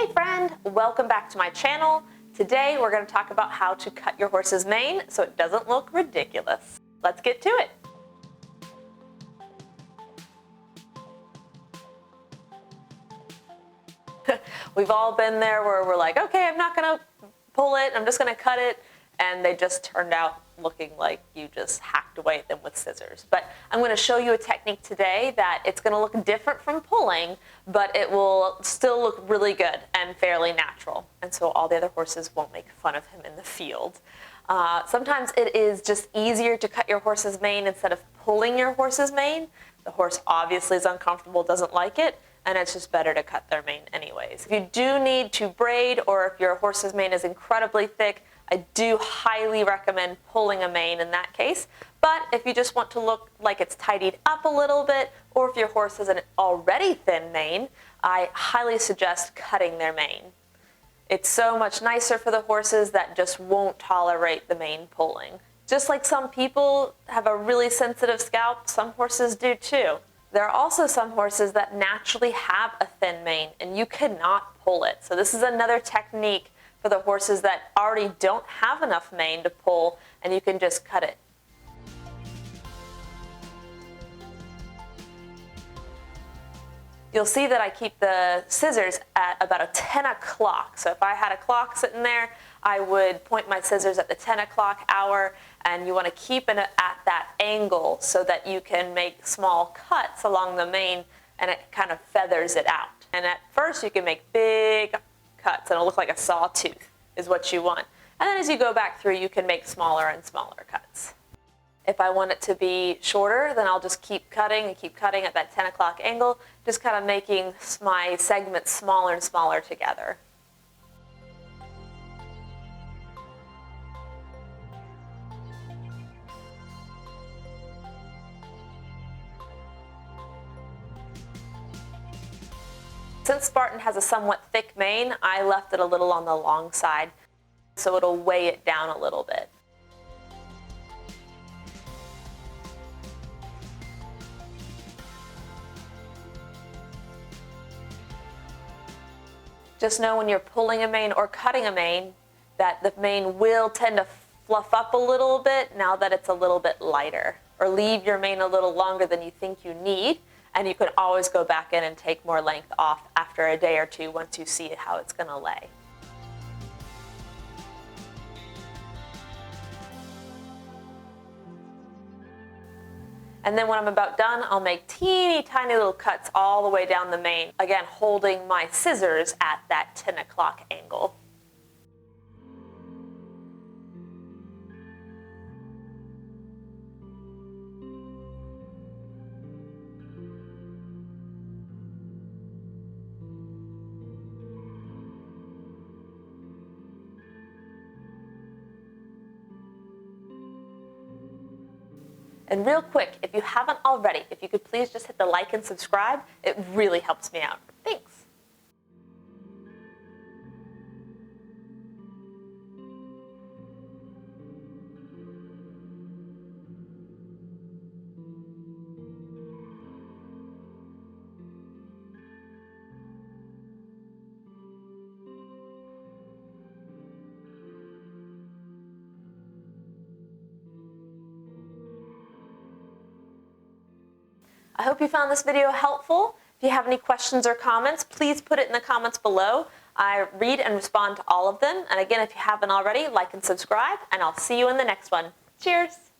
Hey friend, welcome back to my channel. Today we're going to talk about how to cut your horse's mane so it doesn't look ridiculous. Let's get to it. We've all been there where we're like, okay, I'm not going to pull it, I'm just going to cut it, and they just turned out looking like you just hacked away at them with scissors. But I'm going to show you a technique today that it's going to look different from pulling, but it will still look really good and fairly natural. And so all the other horses won't make fun of him in the field. Sometimes it is just easier to cut your horse's mane instead of pulling your horse's mane. The horse obviously is uncomfortable, doesn't like it, and it's just better to cut their mane anyways. If you do need to braid, or if your horse's mane is incredibly thick, I do highly recommend pulling a mane in that case. But if you just want to look like it's tidied up a little bit, or if your horse has an already thin mane, I highly suggest cutting their mane. It's so much nicer for the horses that just won't tolerate the mane pulling. Just like some people have a really sensitive scalp, some horses do too. There are also some horses that naturally have a thin mane and you cannot pull it. So this is another technique for the horses that already don't have enough mane to pull, and you can just cut it. You'll see that I keep the scissors at about a 10 o'clock. So if I had a clock sitting there, I would point my scissors at the 10 o'clock hour, and you want to keep it at that angle so that you can make small cuts along the mane and it kind of feathers it out. And at first you can make big cuts and it'll look like a sawtooth is what you want. And then as you go back through, you can make smaller and smaller cuts. If I want it to be shorter, then I'll just keep cutting at that 10 o'clock angle, just kind of making my segments smaller and smaller together. Since Spartan has a somewhat thick mane, I left it a little on the long side, so it'll weigh it down a little bit. Just know when you're pulling a mane or cutting a mane that the mane will tend to fluff up a little bit now that it's a little bit lighter, or leave your mane a little longer than you think you need. And you can always go back in and take more length off after a day or two once you see how it's going to lay. And then when I'm about done, I'll make teeny tiny little cuts all the way down the mane, again holding my scissors at that 10 o'clock angle. And real quick, if you haven't already, if you could please just hit the like and subscribe, it really helps me out. Thanks. I hope you found this video helpful. If you have any questions or comments, please put it in the comments below. I read and respond to all of them. And again, if you haven't already, like and subscribe, and I'll see you in the next one. Cheers!